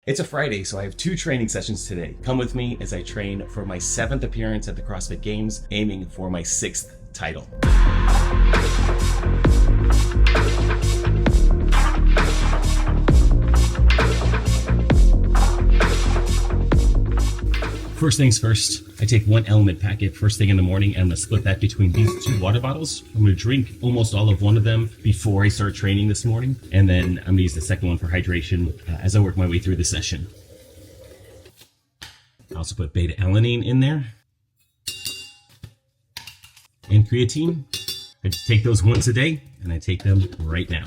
It's a Friday, so I have 2 training sessions today. Come with me as I train for my 7th appearance at the CrossFit Games, aiming for my 6th title. First things first, I take 1 LMNT packet first thing in the morning, and I'm gonna split that between these 2 water bottles. I'm gonna drink almost all of one of them before I start training this morning, and then I'm gonna use the second one for hydration as I work my way through the session. I also put beta-alanine in there, and creatine. I just take those once a day, and I take them right now.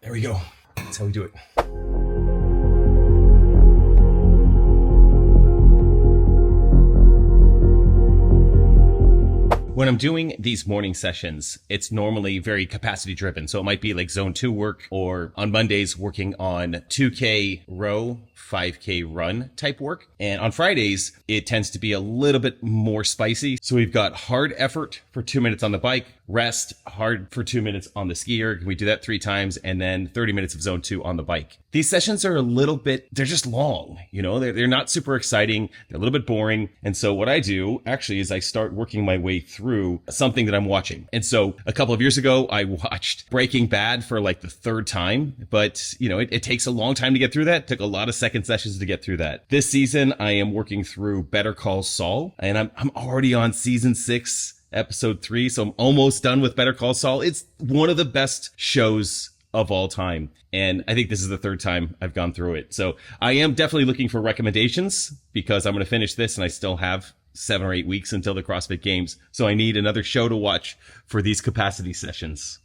There we go. That's how we do it. When I'm doing these morning sessions, it's normally very capacity driven. So it might be like zone 2 work, or on Mondays working on 2K row, 5K run type work. And on Fridays, it tends to be a little bit more spicy. So we've got hard effort for 2 minutes on the bike, rest, hard for 2 minutes on the skier. We do that 3 times, and then 30 minutes of zone 2 on the bike. These sessions are a little bit, they're just long, you know, they're not super exciting. They're a little bit boring. And so what I do actually is I start working my way through something that I'm watching. And so a couple of years ago, I watched Breaking Bad for like the 3rd time, but you know, it takes a long time to get through that. It took a lot of second sessions to get through that. This season, I am working through Better Call Saul, and I'm already on season 6, episode 3. So I'm almost done with Better Call Saul. It's one of the best shows of all time. And I think this is the 3rd time I've gone through it. So I am definitely looking for recommendations, because I'm going to finish this and I still have 7 or 8 weeks until the CrossFit Games. So I need another show to watch for these capacity sessions.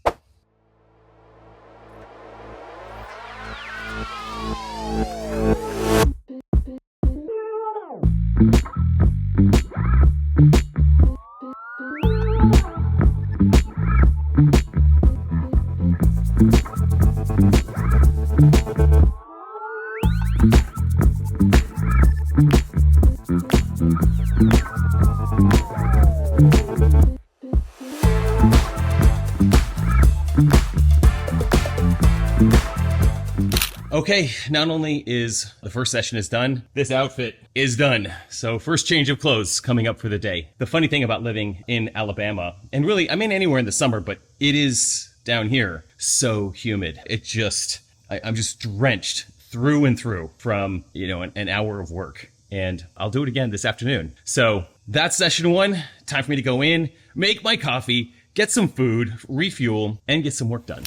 Okay, not only is the first session is done, this outfit is done. So first change of clothes coming up for the day. The funny thing about living in Alabama, and really, I mean anywhere in the summer, but it is down here so humid. I'm just drenched through and through from, you know, an hour of work. And I'll do it again this afternoon. So that's session 1. Time for me to go in, make my coffee, get some food, refuel, and get some work done.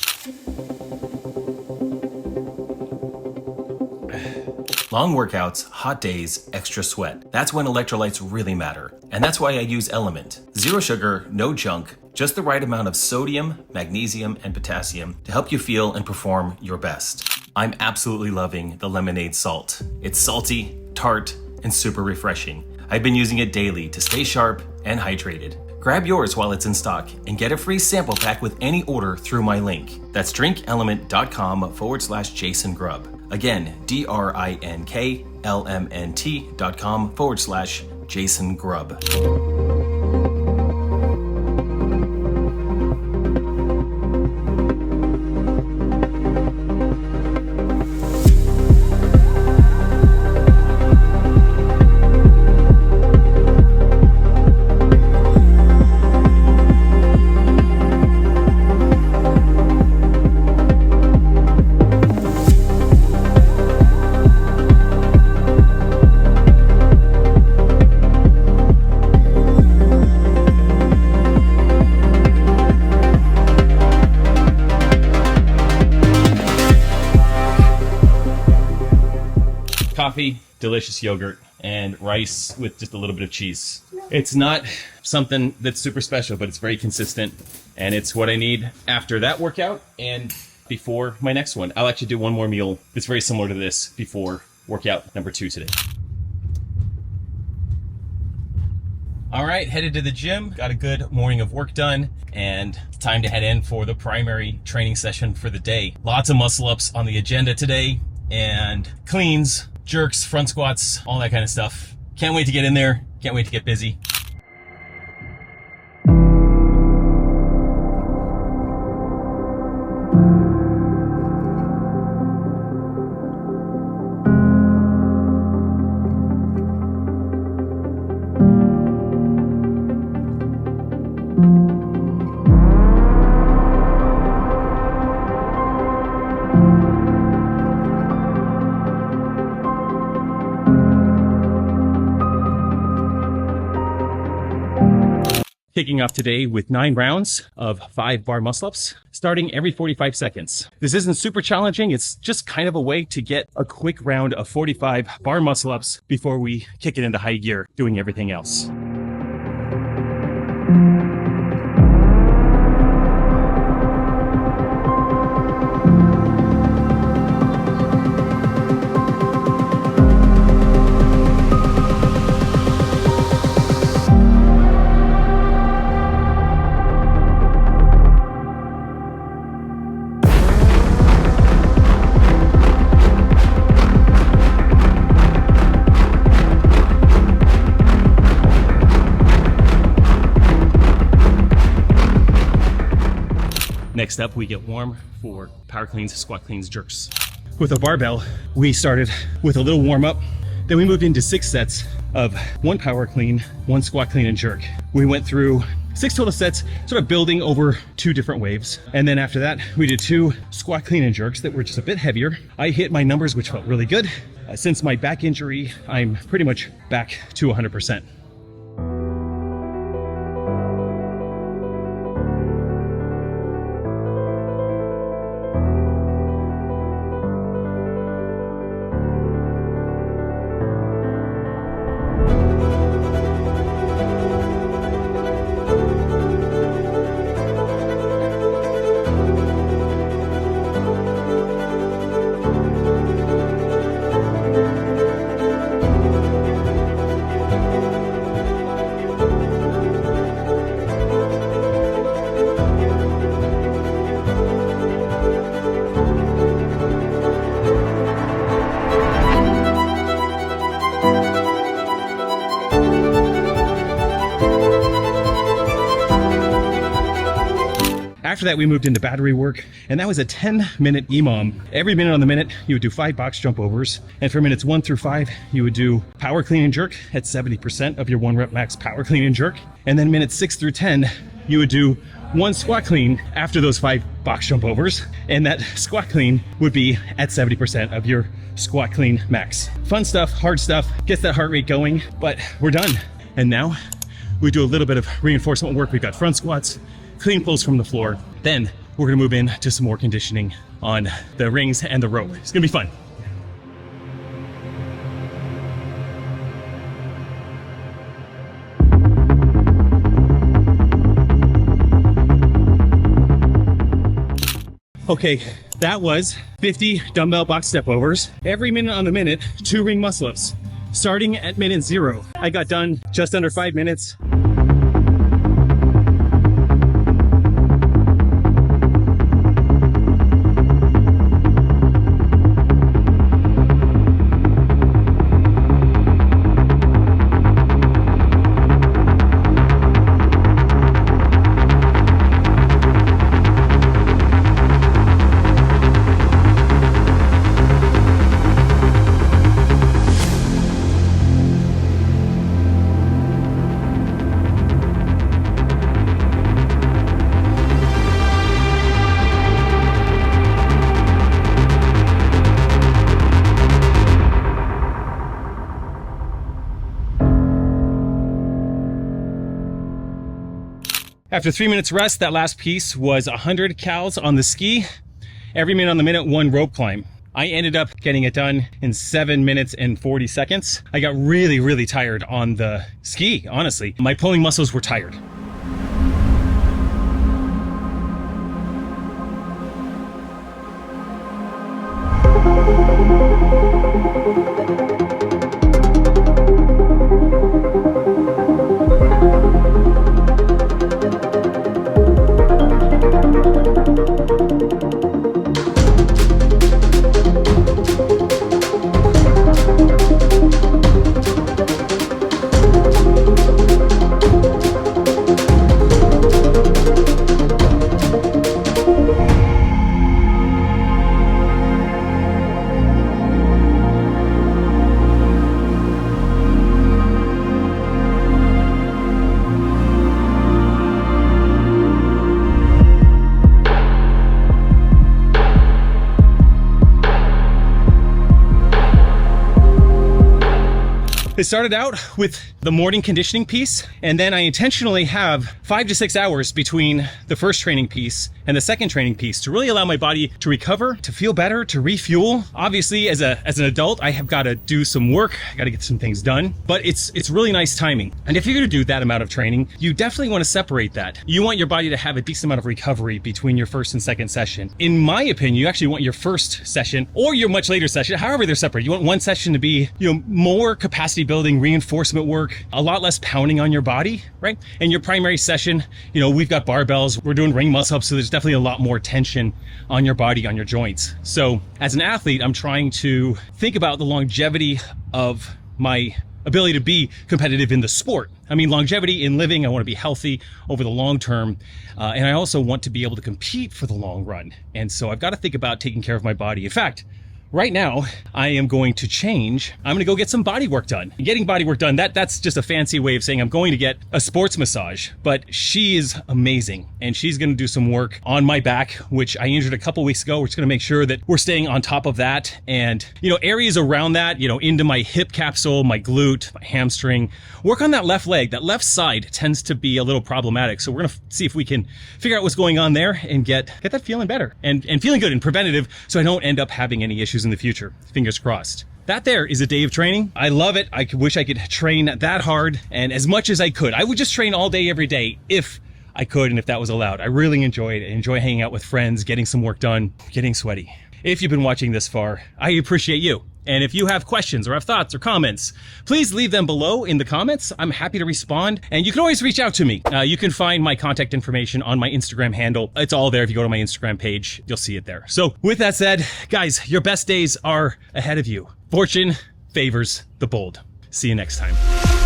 Long workouts, hot days, extra sweat. That's when electrolytes really matter. And that's why I use LMNT. 0 sugar, no junk, just the right amount of sodium, magnesium, and potassium to help you feel and perform your best. I'm absolutely loving the lemonade salt. It's salty, tart, and super refreshing. I've been using it daily to stay sharp and hydrated. Grab yours while it's in stock and get a free sample pack with any order through my link. That's drinklmnt.com/Jason Grubb. Again, drinklmnt.com/Jason Grubb. Coffee, delicious yogurt, and rice with just a little bit of cheese. It's not something that's super special, but it's very consistent, and it's what I need after that workout and before my next one. I'll actually do one more meal that's very similar to this before workout number 2 today. All right, headed to the gym, got a good morning of work done, and time to head in for the primary training session for the day. Lots of muscle ups on the agenda today, and cleans, jerks, front squats, all that kind of stuff. Can't wait to get in there, can't wait to get busy. Kicking off today with 9 rounds of 5 bar muscle ups, starting every 45 seconds. This isn't super challenging. It's just kind of a way to get a quick round of 45 bar muscle ups before we kick it into high gear, doing everything else. Next up, we get warm for power cleans, squat cleans, jerks. With a barbell, we started with a little warm up. Then we moved into 6 sets of 1 power clean, 1 squat clean and jerk. We went through 6 total sets, sort of building over 2 different waves. And then after that, we did 2 squat clean and jerks that were just a bit heavier. I hit my numbers, which felt really good. Since my back injury, I'm pretty much back to 100%. After that, we moved into battery work, and that was a 10-minute EMOM. Every minute on the minute, you would do 5 box jump overs. And for minutes 1 through 5, you would do power clean and jerk at 70% of your 1 rep max power clean and jerk. And then minutes 6 through 10, you would do 1 squat clean after those 5 box jump overs. And that squat clean would be at 70% of your squat clean max. Fun stuff, hard stuff, gets that heart rate going, but we're done. And now we do a little bit of reinforcement work. We've got front squats, clean pulls from the floor. Then we're gonna move into some more conditioning on the rings and the rope. It's gonna be fun. Okay, that was 50 dumbbell box step overs. Every minute on the minute, 2 ring muscle ups. Starting at minute 0. I got done just under 5 minutes. After 3 minutes rest, that last piece was 100 cals on the ski. Every minute on the minute, 1 rope climb. I ended up getting it done in 7 minutes and 40 seconds. I got really, really tired on the ski, honestly. My pulling muscles were tired. It started out with the morning conditioning piece, and then I intentionally have 5 to 6 hours between the first training piece and the second training piece to really allow my body to recover, to feel better, to refuel. Obviously, as an adult, I have got to do some work. I got to get some things done, but it's really nice timing. And if you're going to do that amount of training, you definitely want to separate that. You want your body to have a decent amount of recovery between your first and second session. In my opinion, you actually want your first session or your much later session, however they're separate. You want one session to be, more capacity building, reinforcement work, a lot less pounding on your body, right? And your primary session, we've got barbells, we're doing ring muscle ups, so there's definitely a lot more tension on your body, on your joints. So as an athlete, I'm trying to think about the longevity of my ability to be competitive in the sport. I mean, longevity in living, I want to be healthy over the long term. And I also want to be able to compete for the long run. And so I've got to think about taking care of my body. In fact, right now, I am going to change. I'm going to go get some body work done. Getting body work done, that's just a fancy way of saying I'm going to get a sports massage. But she is amazing, and she's going to do some work on my back, which I injured a couple weeks ago. We're just going to make sure that we're staying on top of that. And, areas around that, into my hip capsule, my glute, my hamstring. Work on that left leg. That left side tends to be a little problematic. So we're going to see if we can figure out what's going on there and get that feeling better and feeling good and preventative so I don't end up having any issues in the future. Fingers crossed. That there is a day of training. I love it. I wish I could train that hard and as much as I could. I would just train all day, every day if I could and if that was allowed. I really enjoyed it. I enjoy hanging out with friends, getting some work done, getting sweaty. If you've been watching this far, I appreciate you. And if you have questions or have thoughts or comments, please leave them below in the comments. I'm happy to respond. And you can always reach out to me. You can find my contact information on my Instagram handle. It's all there. If you go to my Instagram page, you'll see it there. So with that said, guys, your best days are ahead of you. Fortune favors the bold. See you next time.